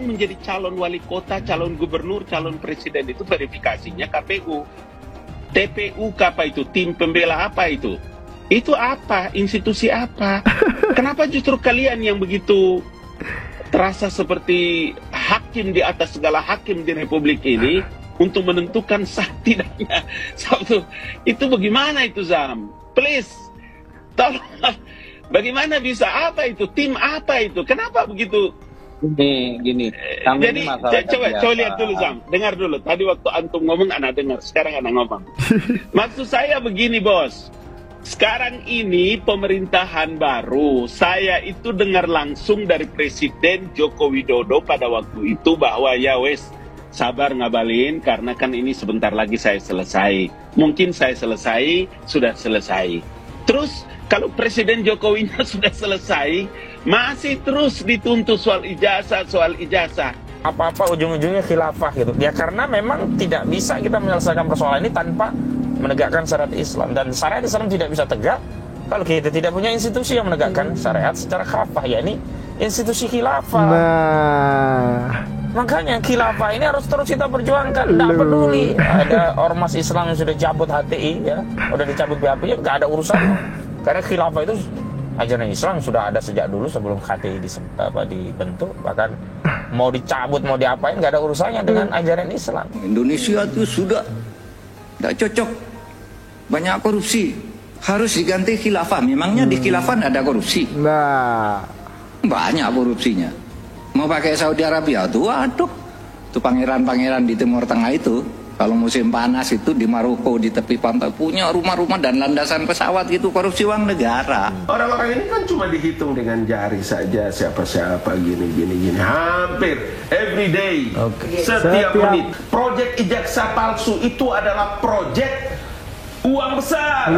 Sekarang menjadi calon wali kota, calon gubernur, calon presiden itu verifikasinya KPU. TPU apa itu? Tim pembela apa itu? Itu apa? Institusi apa? Kenapa justru kalian yang begitu terasa seperti hakim di atas segala hakim di Republik ini untuk menentukan sah tidaknya satu? Itu bagaimana itu, Zam? Please, tolong. Bagaimana bisa? Apa itu? Tim apa itu? Kenapa begitu? Gini. Jadi coba lihat dulu, Zam. Dengar dulu. Tadi waktu antum ngomong, anak dengar. Sekarang anak ngomong. Maksud saya begini, bos. Sekarang ini pemerintahan baru. Saya itu dengar langsung dari Presiden Joko Widodo pada waktu itu bahwa ya wes, sabar ngabalin karena kan ini sebentar lagi saya selesai. Mungkin saya selesai, sudah selesai. Terus kalau Presiden Jokowinya sudah selesai, masih terus dituntut soal ijazah. Apa-apa ujung-ujungnya khilafah gitu. Ya karena memang tidak bisa kita menyelesaikan persoalan ini tanpa menegakkan syariat Islam. Dan syariat Islam tidak bisa tegak kalau kita tidak punya institusi yang menegakkan syariat secara khilafah, ya ini institusi khilafah. Makanya khilafah ini harus terus kita perjuangkan. Tidak peduli ada ormas Islam yang sudah cabut HTI, ya, udah dicabut BAP, ya nggak ada urusan. Karena khilafah itu ajaran Islam sudah ada sejak dulu sebelum HTI dibentuk. Bahkan mau dicabut, mau diapain, nggak ada urusannya dengan ajaran Islam. Indonesia itu sudah tidak cocok, banyak korupsi, harus diganti khilafah. Memangnya di khilafah ada korupsi? Nah, banyak korupsinya. Mau pakai Saudi Arabia tuh, waduh, tuh pangeran-pangeran di Timur Tengah itu, kalau musim panas itu di Maroko di tepi pantai punya rumah-rumah dan landasan pesawat gitu, korupsi uang negara. Orang-orang ini kan cuma dihitung dengan jari saja, siapa-siapa gini, hampir every day, setiap menit. Proyek ijazah palsu itu adalah proyek uang besar,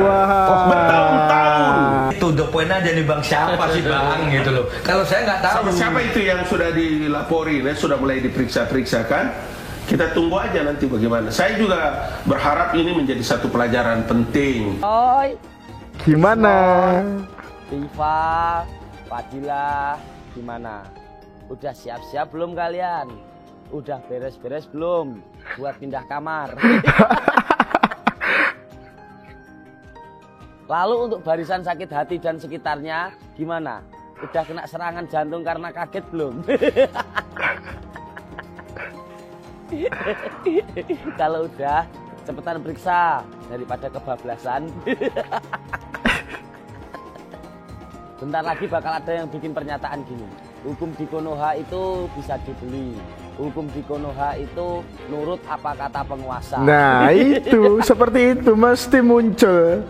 bertahun-tahun. Itu the point aja nih bang, siapa sih bang gitu loh. Kalau saya nggak tahu. Siapa itu yang sudah dilaporin, ya, sudah mulai diperiksa kan? Kita tunggu aja nanti bagaimana. Saya juga berharap ini menjadi satu pelajaran penting. Oi, gimana? Rifa, Fadilah, gimana? Udah siap-siap belum kalian? Udah beres-beres belum buat pindah kamar? Lalu untuk barisan sakit hati dan sekitarnya gimana? Udah kena serangan jantung karena kaget belum? Kalau udah, cepetan periksa daripada kebablasan. Bentar lagi bakal ada yang bikin pernyataan gini. Hukum di Konoha itu bisa dibeli. Hukum di Konoha itu nurut apa kata penguasa. Nah itu, seperti itu mesti muncul.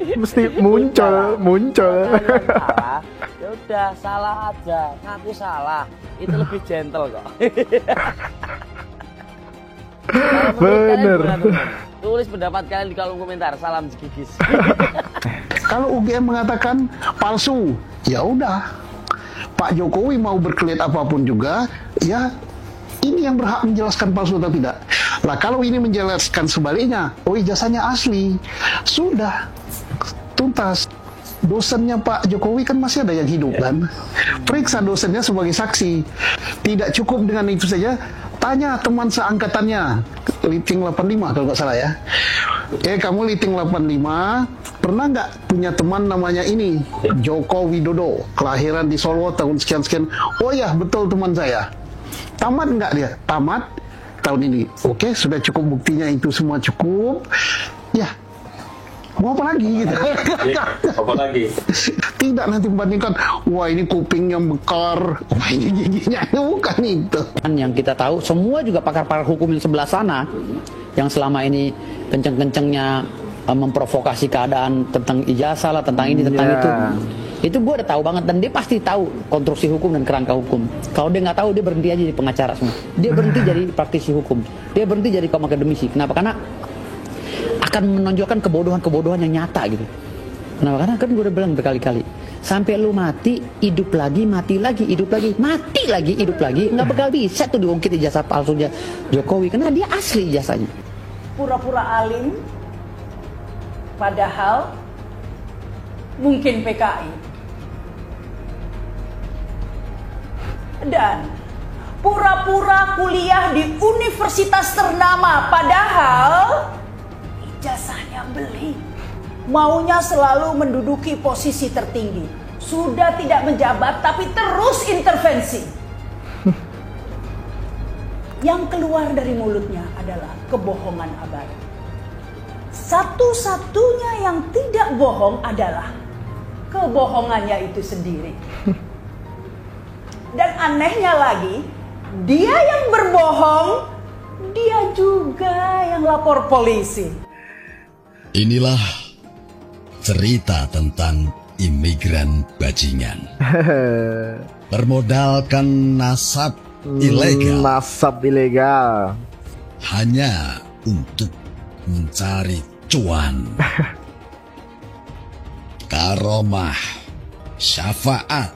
Salah, ya udah salah aja, ngaku salah. Itu lebih gentle kok. Bener. Tulis pendapat kalian di kolom komentar. Salam Jigigis. Kalau UGM mengatakan palsu, ya udah. Pak Jokowi mau berkelit apapun juga, ya ini yang berhak menjelaskan palsu atau tidak. Lah kalau ini menjelaskan sebaliknya, oh ijazahnya asli, sudah tuntas. Dosennya Pak Jokowi kan masih ada yang hidup kan. Periksa dosennya sebagai saksi. Tidak cukup dengan itu saja, tanya teman seangkatannya, Liting 85 kalau nggak salah ya. Kamu Liting 85, pernah nggak punya teman namanya ini, Joko Widodo, kelahiran di Solo tahun sekian-sekian. Oh ya, betul teman saya. Tamat nggak dia? Tamat tahun ini. Oke, sudah cukup buktinya, itu semua cukup. Ya, mau apa lagi gitu? Apa lagi? Tidak nanti membandingkan, wah ini kupingnya bekar, wah ini giginya, bukan itu. Yang kita tahu, semua juga pakar-pakar hukum yang sebelah sana, yang selama ini kenceng-kencengnya memprovokasi keadaan tentang ijazah lah, tentang ini, tentang itu gue udah tahu banget, dan dia pasti tahu konstruksi hukum dan kerangka hukum. Kalau dia nggak tahu, dia berhenti aja jadi pengacara semua. Dia berhenti jadi praktisi hukum. Dia berhenti jadi kaum akademisi. Kenapa? Karena akan menonjolkan kebodohan-kebodohan yang nyata gitu. Kenapa? Karena kan gue udah bilang berkali-kali, sampai lu mati, hidup lagi, mati lagi, hidup lagi, mati lagi, hidup lagi, nggak bakal bisa tuh diungkit ijazah palsunya Jokowi, karena dia asli ijazahnya. Pura-pura alim, padahal mungkin PKI. Dan pura-pura kuliah di universitas ternama, padahal ijazahnya beli. Maunya selalu menduduki posisi tertinggi. Sudah tidak menjabat tapi terus intervensi. Yang keluar dari mulutnya adalah kebohongan abadi. Satu-satunya yang tidak bohong adalah kebohongannya itu sendiri. Dan anehnya lagi, dia yang berbohong, dia juga yang lapor polisi. Inilah cerita tentang imigran bajingan. Bermodalkan nasab ilegal. Nasab ilegal. Hanya untuk mencari cuan. Karomah, syafaat,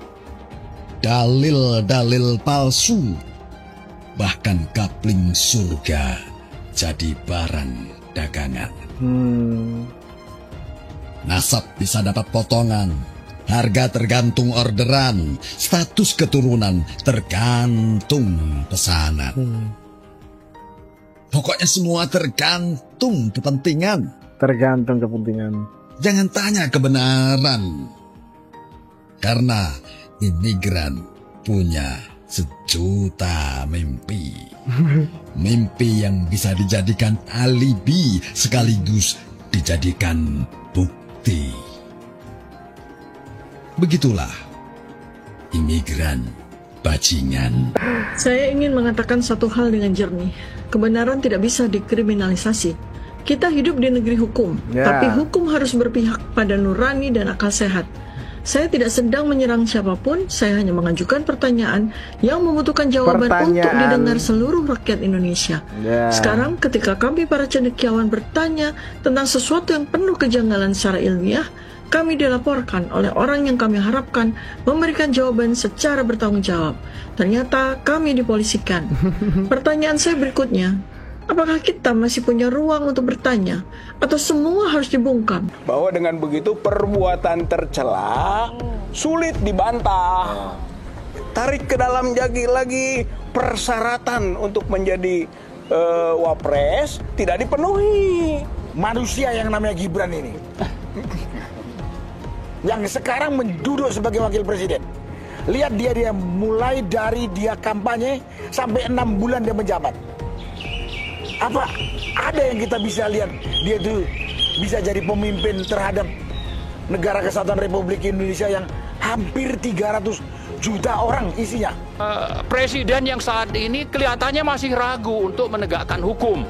dalil-dalil palsu, bahkan kapling surga jadi barang dagangan. Nasab bisa dapat potongan, harga tergantung orderan, status keturunan tergantung pesanan. Pokoknya semua tergantung kepentingan. Tergantung kepentingan. Jangan tanya kebenaran. Karena imigran punya sejuta mimpi. Mimpi yang bisa dijadikan alibi sekaligus dijadikan bukti. Begitulah imigran bajingan. Saya ingin mengatakan satu hal dengan jernih. Kebenaran tidak bisa dikriminalisasi. Kita hidup di negeri hukum, tapi hukum harus berpihak pada nurani dan akal sehat. Saya tidak sedang menyerang siapapun, saya hanya mengajukan pertanyaan yang membutuhkan jawaban untuk didengar seluruh rakyat Indonesia. Sekarang ketika kami para cendekiawan bertanya tentang sesuatu yang penuh kejanggalan secara ilmiah, kami dilaporkan oleh orang yang kami harapkan memberikan jawaban secara bertanggung jawab. Ternyata kami dipolisikan. Pertanyaan saya berikutnya, apakah kita masih punya ruang untuk bertanya atau semua harus dibungkam? Bahwa dengan begitu perbuatan tercela sulit dibantah. Tarik ke dalam lagi persyaratan untuk menjadi wapres tidak dipenuhi. Manusia yang namanya Gibran ini yang sekarang menduduk sebagai wakil presiden. Lihat dia mulai dari dia kampanye sampai 6 bulan dia menjabat. Apa ada yang kita bisa lihat dia itu bisa jadi pemimpin terhadap negara kesatuan Republik Indonesia yang hampir 300 juta orang isinya. Presiden yang saat ini kelihatannya masih ragu untuk menegakkan hukum.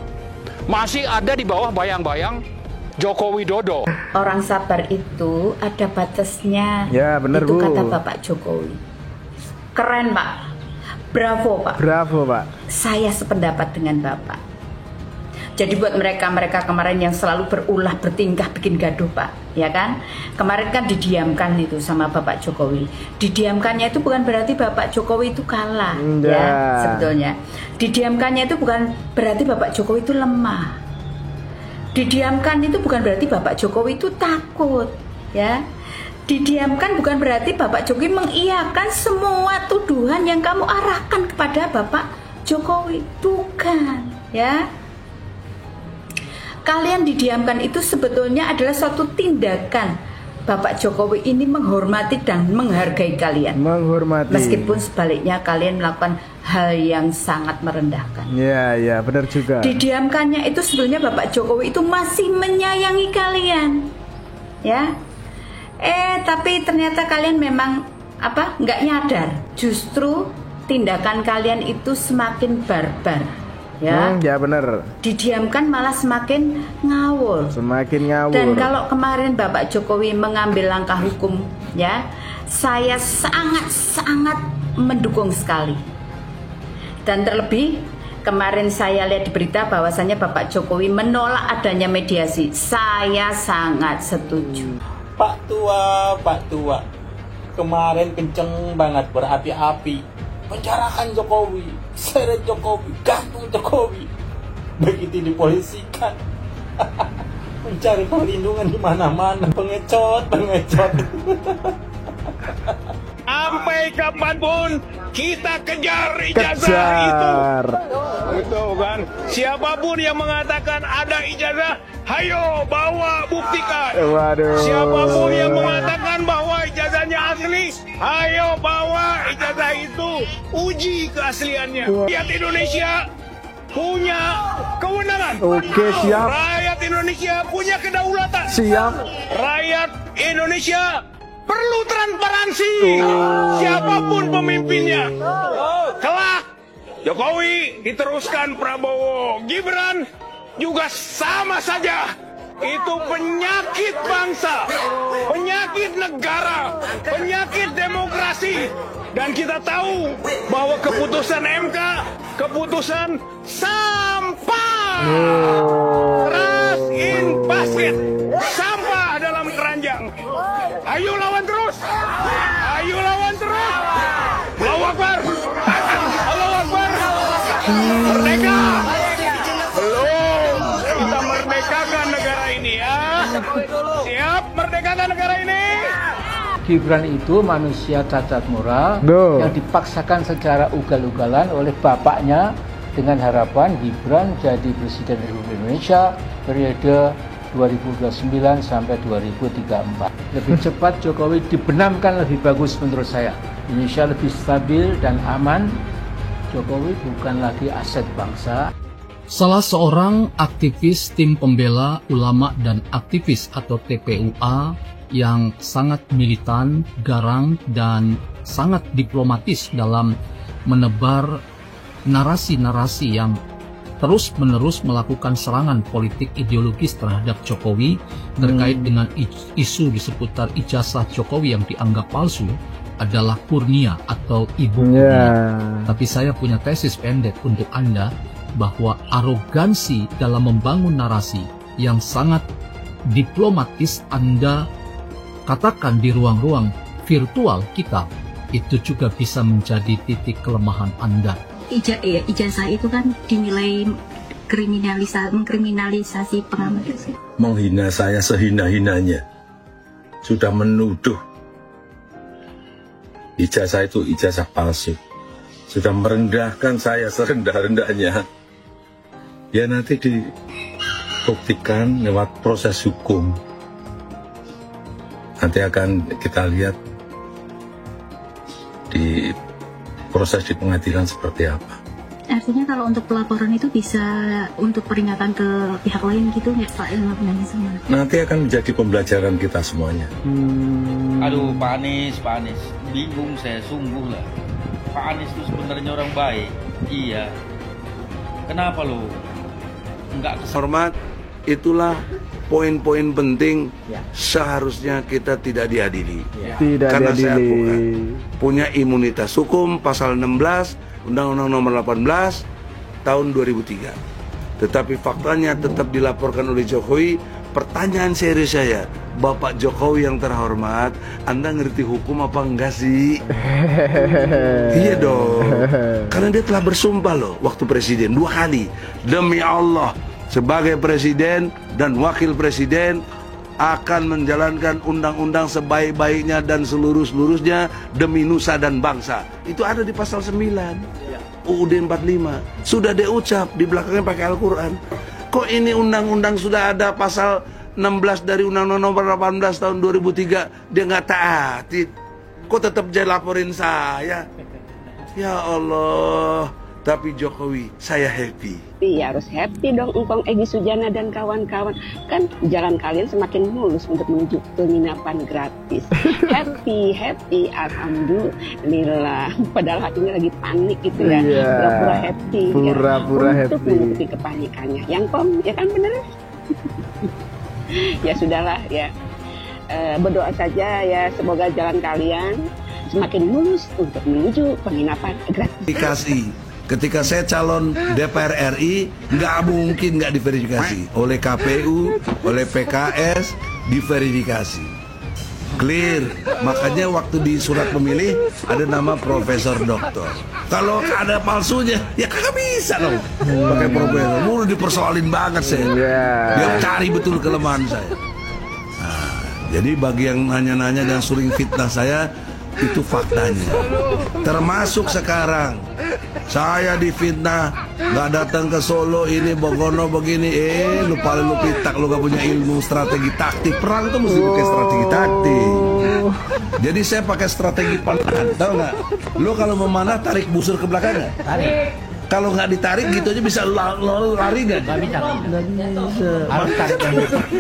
Masih ada di bawah bayang-bayang Joko Widodo. Orang sabar itu ada batasnya. Ya, benar, itu Bu. kata Bapak Jokowi. Keren, Pak. Bravo, Pak. Bravo, Pak. Saya sependapat dengan Bapak. Jadi buat mereka kemarin yang selalu berulah bertingkah bikin gaduh, Pak, ya kan? Kemarin kan didiamkan itu sama Bapak Jokowi. Didiamkannya itu bukan berarti Bapak Jokowi itu kalah, ya sebetulnya. Didiamkannya itu bukan berarti Bapak Jokowi itu lemah. Didiamkan itu bukan berarti Bapak Jokowi itu takut, ya. Didiamkan bukan berarti Bapak Jokowi mengiyakan semua tuduhan yang kamu arahkan kepada Bapak Jokowi. Bukan, ya. Kalian didiamkan itu sebetulnya adalah suatu tindakan Bapak Jokowi ini menghormati dan menghargai kalian. Menghormati. Meskipun sebaliknya kalian melakukan hal yang sangat merendahkan. Ya, benar juga. Didiamkannya itu sebetulnya Bapak Jokowi itu masih menyayangi kalian, ya. Tapi ternyata kalian memang nggak nyadar. Justru tindakan kalian itu semakin barbar, ya. Ya benar. Didiamkan malah semakin ngawur. Semakin ngawur. Dan kalau kemarin Bapak Jokowi mengambil langkah hukum, ya, saya sangat mendukung sekali. Dan terlebih kemarin saya lihat di berita bahwasannya Bapak Jokowi menolak adanya mediasi. Saya sangat setuju. Pak Tua, kemarin kenceng banget berapi-api. Penjarakan Jokowi, seret Jokowi, gantung Jokowi. Begitu dipolisikan, mencari perlindungan di mana-mana, pengecot. Sampai kapanpun kita kejar ijazah itu. Itu kan. Siapapun yang mengatakan ada ijazah, hayo bawa buktikan. Waduh. Siapapun yang mengatakan bahwa ijazahnya asli, hayo bawa ijazah itu, uji keasliannya. Rakyat Indonesia punya kewenangan. Oke, siap. Rakyat Indonesia punya kedaulatan. Siap. Rakyat Indonesia perlu transparansi. Siapapun pemimpinnya. Kelak Jokowi diteruskan Prabowo, Gibran juga sama saja. Itu penyakit bangsa, penyakit negara, penyakit demokrasi. Dan kita tahu bahwa keputusan MK, keputusan sampah. Ras in basket, sampah dalam keranjang. Ayo lawan terus. Ayo lawan terus. Allahu Akbar. Allahu Akbar. Merdeka. Belum. Kita merdekakan negara ini ya. Siap merdekakan negara ini. Gibran itu manusia cacat moral yang dipaksakan secara ugal-ugalan oleh bapaknya dengan harapan Gibran jadi Presiden Republik Indonesia periode 2029 sampai 2034. Lebih cepat Jokowi dibenamkan lebih bagus menurut saya. Indonesia lebih stabil dan aman. Jokowi bukan lagi aset bangsa. Salah seorang aktivis tim pembela ulama dan aktivis atau TPUA yang sangat militan, garang, dan sangat diplomatis dalam menebar narasi-narasi yang terus-menerus melakukan serangan politik ideologis terhadap Jokowi terkait dengan isu di seputar ijazah Jokowi yang dianggap palsu adalah Kurnia atau Ibu Kurnia. Tapi saya punya tesis pendek untuk Anda bahwa arogansi dalam membangun narasi yang sangat diplomatis Anda katakan di ruang-ruang virtual kita, itu juga bisa menjadi titik kelemahan Anda. Ijazah itu kan dinilai mengkriminalisasi pengamat. Menghina saya sehina-hinanya. Sudah menuduh ijazah itu ijazah palsu. Sudah merendahkan saya serendah-rendahnya. Ya nanti dibuktikan lewat proses hukum. Nanti akan kita lihat di proses di pengadilan seperti apa. Artinya kalau untuk pelaporan itu bisa untuk peringatan ke pihak lain gitu nggak Pak yang melakukannya semua? Nanti akan menjadi pembelajaran kita semuanya. Aduh Pak Anies, bingung saya sungguh lah. Pak Anies itu sebenarnya orang baik, iya. Kenapa lo nggak hormat? Itulah poin-poin penting seharusnya kita tidak diadili. Karena saya punya imunitas hukum pasal 16 Undang-Undang nomor 18 tahun 2003. Tetapi faktanya tetap dilaporkan oleh Jokowi. Pertanyaan serius saya, Bapak Jokowi yang terhormat, Anda ngerti hukum apa enggak sih? Iya dong. Karena dia telah bersumpah loh waktu presiden 2 kali. Demi Allah, sebagai presiden dan wakil presiden akan menjalankan undang-undang sebaik-baiknya dan seluruh-seluruhnya demi nusa dan bangsa. Itu ada di pasal 9 UUD 45. Sudah diucap, di belakangnya pakai Al-Quran. Kok ini undang-undang sudah ada pasal 16 dari Undang-Undang nomor 18 tahun 2003, dia nggak taati. Kok tetap jadi laporin saya? Ya Allah. Tapi Jokowi, saya happy. Iya, harus happy dong Engkong Egy Sujana dan kawan-kawan. Kan jalan kalian semakin mulus untuk menuju penginapan gratis. Happy, alhamdulillah. Padahal hatinya lagi panik gitu ya. Pura-pura happy. Pura-pura happy. Untuk menutupi kepanikannya. Yang Kom, ya kan bener? Ya sudahlah ya. Berdoa saja ya, semoga jalan kalian semakin mulus untuk menuju penginapan gratis. Ketika saya calon DPR RI, nggak mungkin nggak diverifikasi oleh KPU, oleh PKS, diverifikasi. Clear. Makanya waktu di surat pemilih ada nama Profesor Doktor. Kalau ada palsunya, ya kagak bisa dong. Pakai profesor, mulu dipersoalin banget saya. Dia cari betul kelemahan saya. Nah, jadi bagi yang nanya-nanya dan sering fitnah saya, Itu faktanya. Termasuk sekarang saya difitnah nggak datang ke Solo, ini Bogono begini, lu paling lu pitak, lu gak punya ilmu strategi taktik. Perang itu mesti pakai strategi taktik. Jadi saya pakai strategi panah, tahu nggak? Lu kalau memanah tarik busur ke belakang nggak? Tarik. Kalau nggak ditarik gitu aja bisa lari nggak? Nggak bisa. Harus tarik yang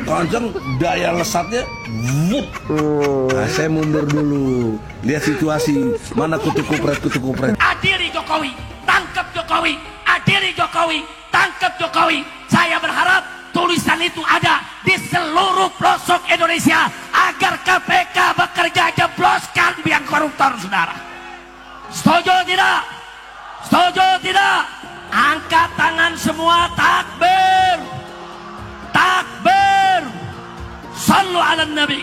kencang, daya lesatnya. Nah, saya mundur dulu. Lihat situasi, mana kutu kupret. Adili Jokowi, tangkap Jokowi. Adili Jokowi, tangkap Jokowi. Saya berharap tulisan itu ada di seluruh pelosok Indonesia agar KPK bekerja jebloskan biang koruptor, saudara. Setuju tidak? Setuju tidak? Angkat tangan semua, takbir. Takbir. Sallu ala Nabi.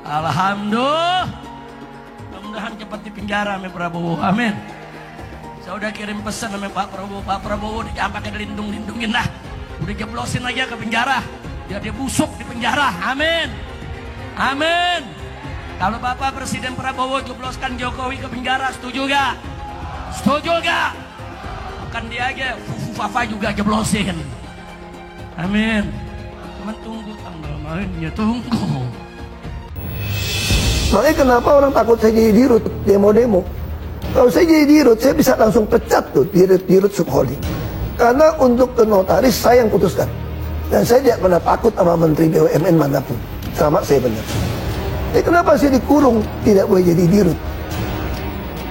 Alhamdulillah. Mudah-mudahan cepat di penjara sama Prabowo. Amin. Saya udah kirim pesan sama Pak Prabowo jangan pakai dilindung-lindungin lah. Udah jeblosin aja ke penjara. Biar dia busuk di penjara. Amin. Amin. Kalau Bapak Presiden Prabowo jebloskan Jokowi ke penjara, setuju gak? Setuju gak? Bukan dia aja, Fafa juga jeblosin. Amin. Cuman tunggu tanggal mainnya, tunggu. Makanya kenapa orang takut saya jadi dirut demo-demo? Kalau saya jadi dirut, saya bisa langsung pecat tuh dirut subholding. Karena untuk ke notaris saya yang putuskan. Dan saya tidak pernah takut sama Menteri BUMN manapun. Sama saya benar. Kenapa saya dikurung tidak boleh jadi dirut?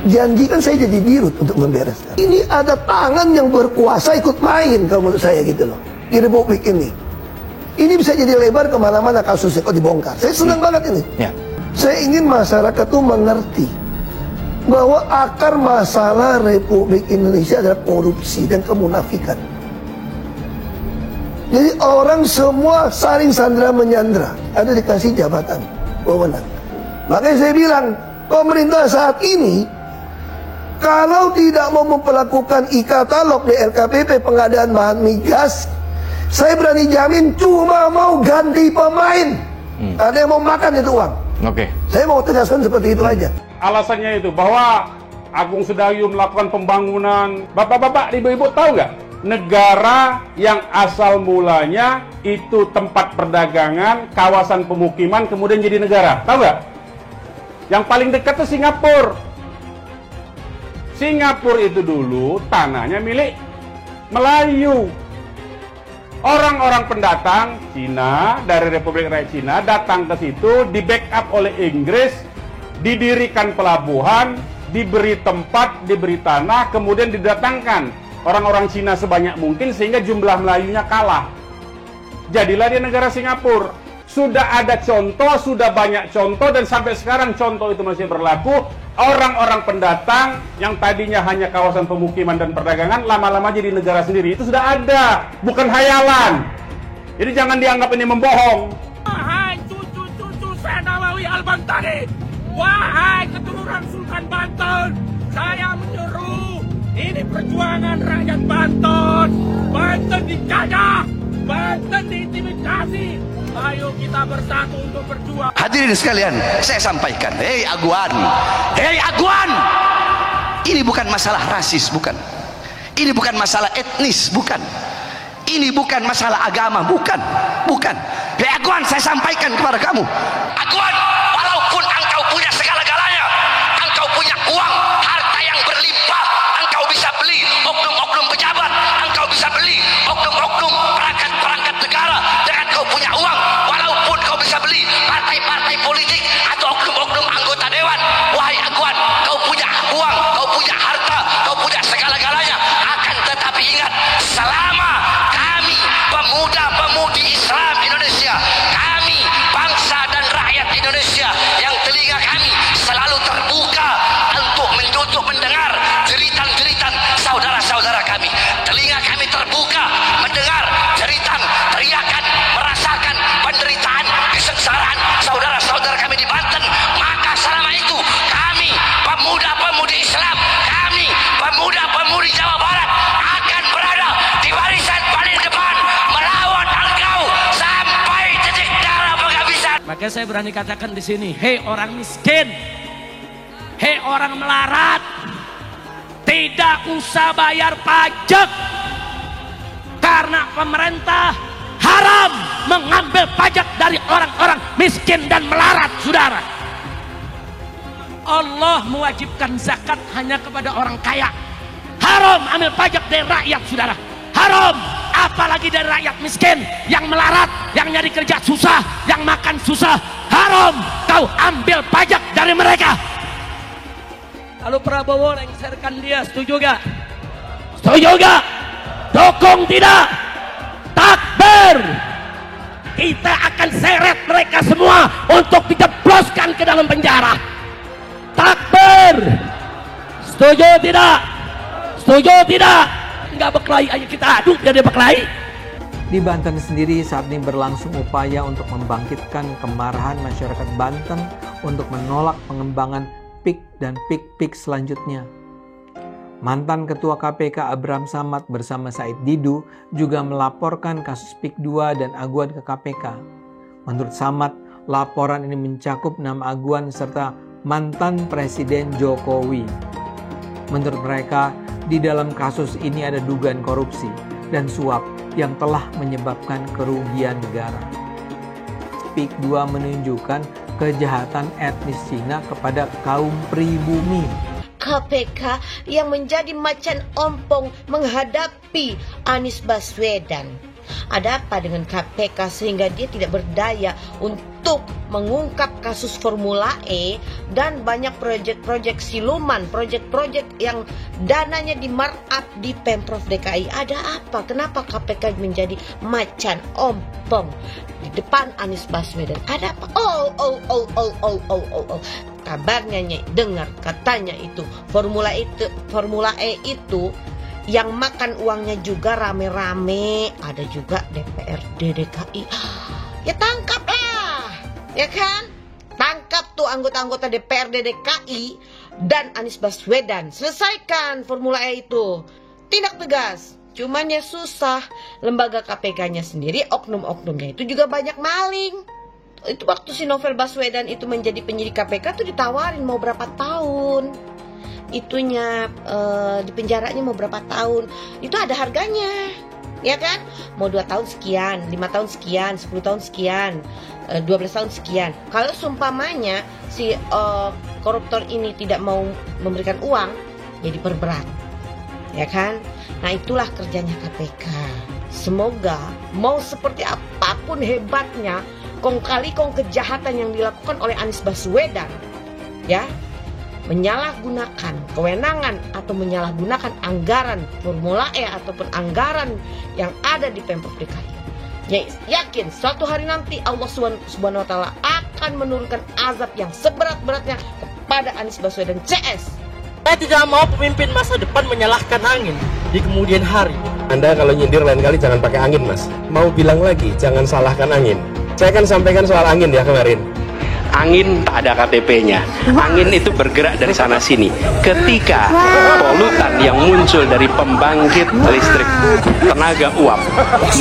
Janjikan saya jadi dirut untuk membereskan. Ini ada tangan yang berkuasa ikut main kalau menurut saya gitu loh. Di Republik ini. Ini bisa jadi lebar kemana-mana kasusnya kok dibongkar. Saya senang banget ini. Ya. Saya ingin masyarakat itu mengerti bahwa akar masalah Republik Indonesia adalah korupsi dan kemunafikan. Jadi orang semua saling sandra menyandra, ada dikasih jabatan wewenang. Makanya saya bilang pemerintah saat ini kalau tidak mau memperlakukan e-katalog di LKPP pengadaan bahan migas, saya berani jamin cuma mau ganti pemain. Ada yang mau makan itu uang. Oke. Saya mau tegaskan seperti itu aja. Alasannya itu bahwa Agung Sedayu melakukan pembangunan. Bapak-bapak, ibu-ibu tahu nggak? Negara yang asal mulanya itu tempat perdagangan, kawasan pemukiman, kemudian jadi negara. Tahu nggak? Yang paling dekat itu Singapura. Singapura itu dulu tanahnya milik Melayu. Orang-orang pendatang Cina dari Republik Rakyat Cina datang ke situ, di backup oleh Inggris, didirikan pelabuhan, diberi tempat, diberi tanah, kemudian didatangkan orang-orang Cina sebanyak mungkin sehingga jumlah Melayunya kalah. Jadilah dia negara Singapura. Sudah ada contoh, sudah banyak contoh, dan sampai sekarang contoh itu masih berlaku. Orang-orang pendatang yang tadinya hanya kawasan pemukiman dan perdagangan, lama-lama jadi negara sendiri. Itu sudah ada, bukan hayalan. Jadi jangan dianggap ini membohong. Wahai cucu-cucu Senawawi Al-Bantani, wahai keturunan Sultan Banten, saya menyuruh, ini perjuangan rakyat Banten. Banten dijajah, Banten diintimidasi. Ayo kita bersatu untuk berjuang. Hadirin sekalian, saya sampaikan, hei Aguan, ini bukan masalah rasis, bukan. Ini bukan masalah etnis, bukan. Ini bukan masalah agama, bukan. Hei Aguan, saya sampaikan kepada kamu, Aguan, walaupun engkau punya segala-galanya, engkau punya uang, harta yang berlimpah, engkau bisa beli oknum-oknum pejabat, engkau bisa beli oknum-oknum perangkat-perangkat negara dengan kau punya uang, walaupun kau bisa beli partai-partai politik atau oknum-oknum anggota dewan. Wahai Aguan, kau punya uang, kau punya harta, kau punya segala-galanya, akan tetapi ingat, selama kami pemuda-pemudi Islam Indonesia, kami bangsa dan rakyat Indonesia yang telinga kami selalu terbuka untuk mendengar jeritan-jeritan saudara-saudara kami, telinga kami terbuka mendengar jeritan, teriakan, merasakan penderitaan, kesengsaraan saudara-saudara kami di Banten, maka selama itu kami pemuda-pemudi Islam, kami pemuda-pemudi Jawa Barat akan berada di barisan paling depan melawan engkau sampai titik darah penghabisan. Maka saya berani katakan di sini, hei orang miskin, Hei orang melarat, tidak usah bayar pajak, karena pemerintah haram mengambil pajak dari orang-orang miskin dan melarat, saudara. Allah mewajibkan zakat hanya kepada orang kaya. Haram ambil pajak dari rakyat, saudara. Haram, apalagi dari rakyat miskin yang melarat, yang nyari kerja susah, yang makan susah. Haram kau ambil pajak dari mereka. Lalu Prabowo lengserkan dia, setuju gak? Setuju gak? Dukung tidak? Takbir! Kita akan seret mereka semua untuk dijebloskan ke dalam penjara. Takbir! Setuju tidak? Setuju tidak? Enggak berkelahi, ayo kita adu biar dia berkelahi. Di Banten sendiri saat ini berlangsung upaya untuk membangkitkan kemarahan masyarakat Banten untuk menolak pengembangan PIK dan PIK-PIK selanjutnya. Mantan Ketua KPK Abraham Samad bersama Said Didu juga melaporkan kasus PIK 2 dan aguan ke KPK. Menurut Samad, laporan ini mencakup 6 aguan serta mantan Presiden Jokowi. Menurut mereka, di dalam kasus ini ada dugaan korupsi dan suap yang telah menyebabkan kerugian negara. PIK 2 menunjukkan kejahatan etnis Cina kepada kaum pribumi. KPK yang menjadi macan ompong menghadapi Anies Baswedan. Ada apa dengan KPK sehingga dia tidak berdaya untuk mengungkap kasus Formula E dan banyak proyek-proyek siluman, proyek-proyek yang dananya di-markup di Pemprov DKI. Ada apa? Kenapa KPK menjadi macan ompong di depan Anies Baswedan? Ada apa? Kabarnya dengar katanya itu Formula E itu yang makan uangnya juga rame-rame, ada juga DPRD DKI. Ya tangkaplah, ya kan? Tangkap tuh anggota-anggota DPRD DKI dan Anies Baswedan. Selesaikan Formula E itu. Tindak tegas. Cuman ya susah. Lembaga KPK-nya sendiri, oknum-oknumnya itu juga banyak maling. Itu waktu si Novel Baswedan itu menjadi penyidik KPK tuh ditawarin mau berapa tahun. Itunya di penjaranya mau berapa tahun, itu ada harganya, ya kan? Mau 2 tahun sekian, 5 tahun sekian, 10 tahun sekian, 12 tahun sekian. Kalau seumpamanya si koruptor ini tidak mau memberikan uang, ya diperberat, ya kan? Nah itulah kerjanya KPK. Semoga mau seperti apapun hebatnya kong kali kong kejahatan yang dilakukan oleh Anies Baswedan, ya, menyalahgunakan kewenangan atau menyalahgunakan anggaran Formula E ataupun anggaran yang ada di Pemprov DKI. Ya, yakin suatu hari nanti Allah Subhanahu wa taala akan menurunkan azab yang seberat-beratnya kepada Anies Baswedan CS. Saya tidak mau pemimpin masa depan menyalahkan angin di kemudian hari. Anda kalau nyindir lain kali jangan pakai angin, Mas. Mau bilang lagi, jangan salahkan angin. Saya kan sampaikan soal angin ya kemarin. Angin tak ada KTP-nya. Angin itu bergerak dari sana sini. Ketika polutan yang muncul dari pembangkit listrik tenaga uap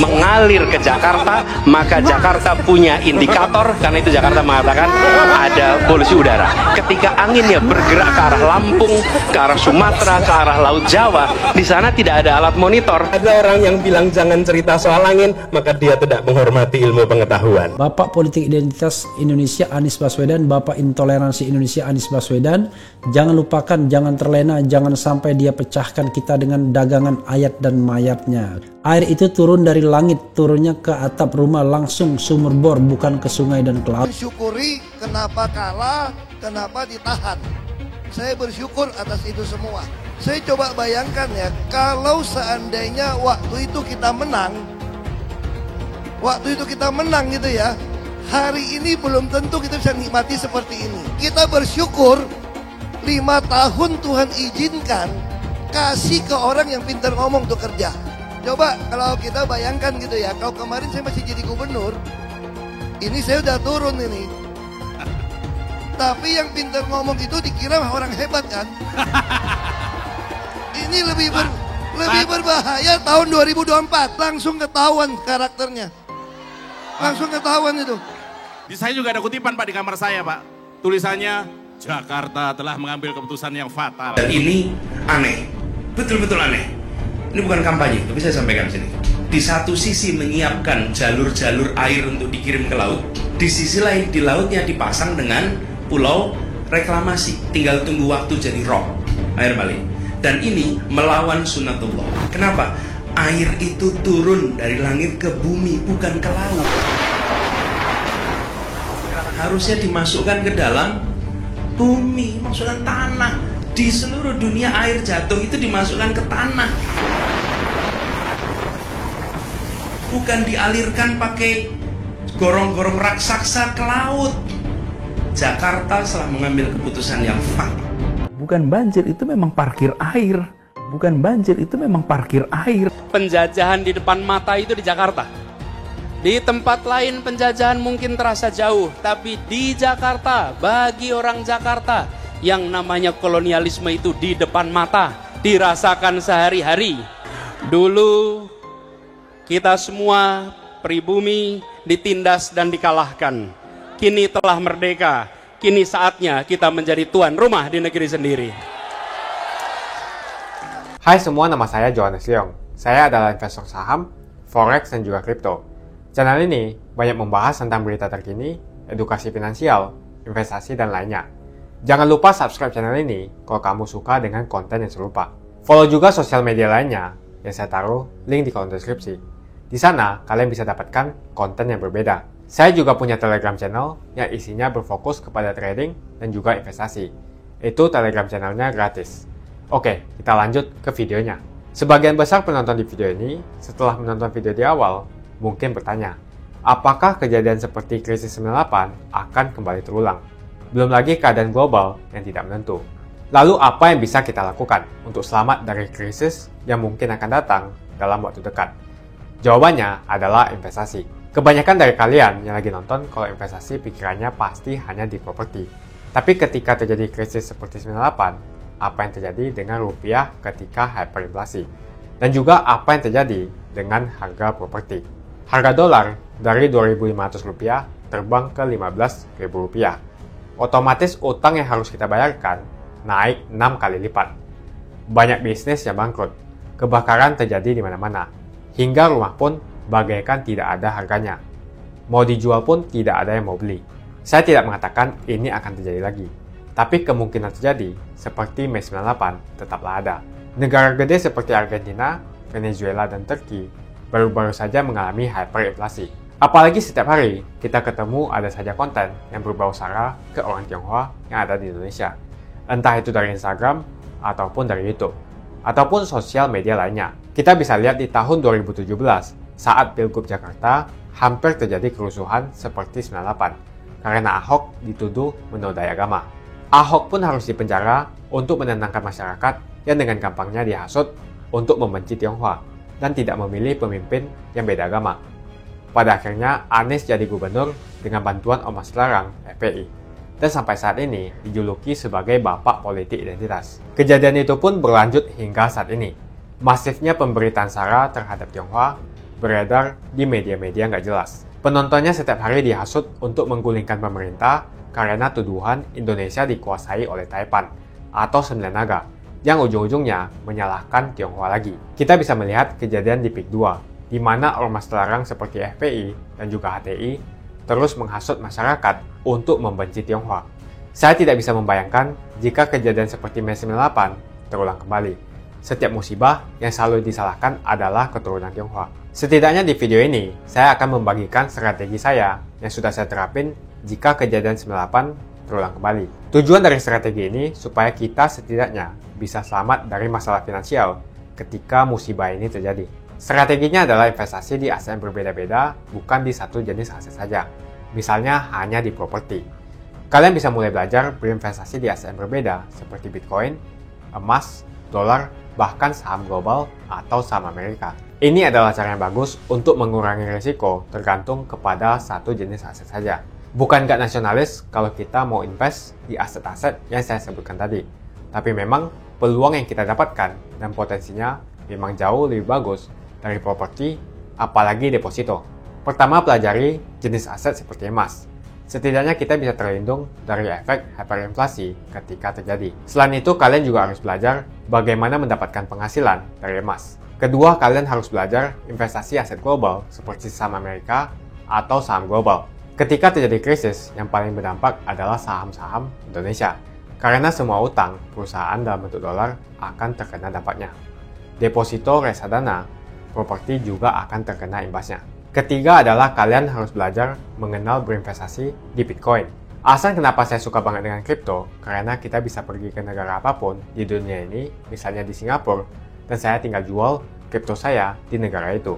mengalir ke Jakarta, maka Jakarta punya indikator, karena itu Jakarta mengatakan ada polusi udara. Ketika anginnya bergerak ke arah Lampung, ke arah Sumatera, ke arah Laut Jawa, di sana tidak ada alat monitor. Ada orang yang bilang jangan cerita soal angin, maka dia tidak menghormati ilmu pengetahuan. Bapak Politik Identitas Indonesia Anies Baswedan, Bapak Intoleransi Indonesia Anies Baswedan, jangan lupakan, jangan terlena, jangan sampai dia pecahkan kita dengan dagangan ayat dan mayatnya. Air itu turun dari langit, turunnya ke atap rumah langsung sumber bor, bukan ke sungai dan ke laut. Syukuri kenapa kalah, kenapa ditahan. Saya bersyukur atas itu semua. Saya coba bayangkan ya, kalau seandainya waktu itu kita menang gitu ya, hari ini belum tentu kita bisa nikmati seperti ini. Kita bersyukur 5 tahun Tuhan izinkan kasih ke orang yang pintar ngomong untuk kerja. Coba kalau kita bayangkan gitu ya, kalau kemarin saya masih jadi gubernur, ini saya udah turun ini. Tapi yang pintar ngomong itu dikira orang hebat kan? Ini lebih berbahaya tahun 2024, langsung ketahuan karakternya. Langsung ketahuan itu. Saya juga ada kutipan Pak di kamar saya Pak. Tulisannya, Jakarta telah mengambil keputusan yang fatal. Dan ini aneh, betul-betul aneh. Ini bukan kampanye, tapi saya sampaikan di sini. Di satu sisi menyiapkan jalur-jalur air untuk dikirim ke laut, di sisi lain di lautnya dipasang dengan pulau reklamasi, tinggal tunggu waktu jadi rob, air balik. Dan ini melawan sunnatullah. Kenapa? Air itu turun dari langit ke bumi, bukan ke laut. Harusnya dimasukkan ke dalam bumi, masukkan tanah. Di seluruh dunia air jatuh itu dimasukkan ke tanah, bukan dialirkan pakai gorong-gorong raksasa ke laut. Jakarta telah mengambil keputusan yang fatal. Bukan banjir, itu memang parkir air. Bukan banjir, itu memang parkir air. Penjajahan di depan mata itu di Jakarta. Di tempat lain penjajahan mungkin terasa jauh, tapi di Jakarta, bagi orang Jakarta, yang namanya kolonialisme itu di depan mata, dirasakan sehari-hari. Dulu kita semua pribumi ditindas dan dikalahkan. Kini telah merdeka, kini saatnya kita menjadi tuan rumah di negeri sendiri. Hai semua, nama saya Johannes Leong. Saya adalah investor saham, forex, dan juga kripto. Channel ini banyak membahas tentang berita terkini, edukasi finansial, investasi, dan lainnya. Jangan lupa subscribe channel ini kalau kamu suka dengan konten yang serupa. Follow juga sosial media lainnya yang saya taruh link di kolom deskripsi. Di sana kalian bisa dapatkan konten yang berbeda. Saya juga punya Telegram channel yang isinya berfokus kepada trading dan juga investasi. Itu Telegram channelnya gratis. Oke, kita lanjut ke videonya. Sebagian besar penonton di video ini setelah menonton video di awal mungkin bertanya, apakah kejadian seperti krisis 98 akan kembali terulang? Belum lagi keadaan global yang tidak menentu. Lalu apa yang bisa kita lakukan untuk selamat dari krisis yang mungkin akan datang dalam waktu dekat? Jawabannya adalah investasi. Kebanyakan dari kalian yang lagi nonton kalau investasi pikirannya pasti hanya di properti. Tapi ketika terjadi krisis seperti 98, apa yang terjadi dengan rupiah ketika hyperinflasi? Dan juga apa yang terjadi dengan harga properti? Harga dolar dari Rp2.500 terbang ke Rp15.000. Otomatis utang yang harus kita bayarkan naik 6 kali lipat. Banyak bisnis yang bangkrut, kebakaran terjadi di mana-mana, hingga rumah pun bagaikan tidak ada harganya. Mau dijual pun tidak ada yang mau beli. Saya tidak mengatakan ini akan terjadi lagi, tapi kemungkinan terjadi seperti Mei 98 tetaplah ada. Negara gede seperti Argentina, Venezuela, dan Turki baru-baru saja mengalami hyperinflasi. Apalagi setiap hari kita ketemu ada saja konten yang berbau sara ke orang Tionghoa yang ada di Indonesia. Entah itu dari Instagram, ataupun dari YouTube, ataupun sosial media lainnya. Kita bisa lihat di tahun 2017, saat Pilgub Jakarta, hampir terjadi kerusuhan seperti 98, karena Ahok dituduh menodai agama. Ahok pun harus dipenjara untuk menenangkan masyarakat yang dengan gampangnya dihasut untuk membenci Tionghoa, dan tidak memilih pemimpin yang beda agama. Pada akhirnya, Anies jadi gubernur dengan bantuan Ormas Terlarang FPI. Dan sampai saat ini dijuluki sebagai Bapak Politik Identitas. Kejadian itu pun berlanjut hingga saat ini. Masifnya pemberitaan sara terhadap Tionghoa beredar di media-media nggak jelas. Penontonnya setiap hari dihasut untuk menggulingkan pemerintah karena tuduhan Indonesia dikuasai oleh Taipan atau Sembilan Naga, yang ujung-ujungnya menyalahkan Tionghoa lagi. Kita bisa melihat kejadian di PIK 2, di mana ormas terlarang seperti FPI dan juga HTI terus menghasut masyarakat untuk membenci Tionghoa. Saya tidak bisa membayangkan jika kejadian seperti Mei 98 terulang kembali. Setiap musibah yang selalu disalahkan adalah keturunan Tionghoa. Setidaknya di video ini, saya akan membagikan strategi saya yang sudah saya terapin jika kejadian 98 terulang kembali. Tujuan dari strategi ini supaya kita setidaknya bisa selamat dari masalah finansial ketika musibah ini terjadi. Strateginya adalah investasi di aset yang berbeda-beda, bukan di satu jenis aset saja. Misalnya hanya di properti. Kalian bisa mulai belajar berinvestasi di aset yang berbeda, seperti Bitcoin, emas, dolar, bahkan saham global atau saham Amerika. Ini adalah cara yang bagus untuk mengurangi risiko tergantung kepada satu jenis aset saja. Bukan gak nasionalis kalau kita mau invest di aset-aset yang saya sebutkan tadi. Tapi memang peluang yang kita dapatkan dan potensinya memang jauh lebih bagus dari properti, apalagi deposito. Pertama, pelajari jenis aset seperti emas. Setidaknya kita bisa terlindung dari efek hyperinflasi ketika terjadi. Selain itu, kalian juga harus belajar bagaimana mendapatkan penghasilan dari emas. Kedua, kalian harus belajar investasi aset global seperti saham Amerika atau saham global. Ketika terjadi krisis, yang paling berdampak adalah saham-saham Indonesia. Karena semua utang perusahaan dalam bentuk dolar akan terkena dampaknya. Deposito reksadana, properti juga akan terkena imbasnya. Ketiga adalah kalian harus belajar mengenal berinvestasi di Bitcoin. Alasan kenapa saya suka banget dengan kripto, karena kita bisa pergi ke negara apapun di dunia ini, misalnya di Singapura, dan saya tinggal jual kripto saya di negara itu.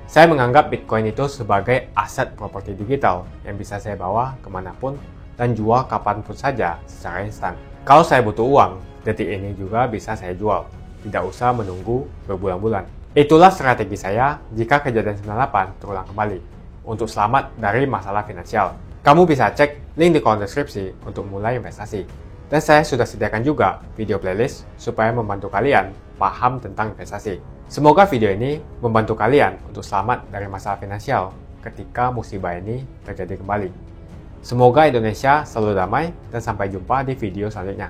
Saya menganggap Bitcoin itu sebagai aset properti digital yang bisa saya bawa kemanapun dan jual kapanpun saja secara instan. Kalau saya butuh uang, detik ini juga bisa saya jual, tidak usah menunggu berbulan-bulan. Itulah strategi saya jika kejadian 98 terulang kembali, untuk selamat dari masalah finansial. Kamu bisa cek link di kolom deskripsi untuk mulai investasi. Dan saya sudah sediakan juga video playlist supaya membantu kalian paham tentang investasi. Semoga video ini membantu kalian untuk selamat dari masalah finansial ketika musibah ini terjadi kembali. Semoga Indonesia selalu damai dan sampai jumpa di video selanjutnya.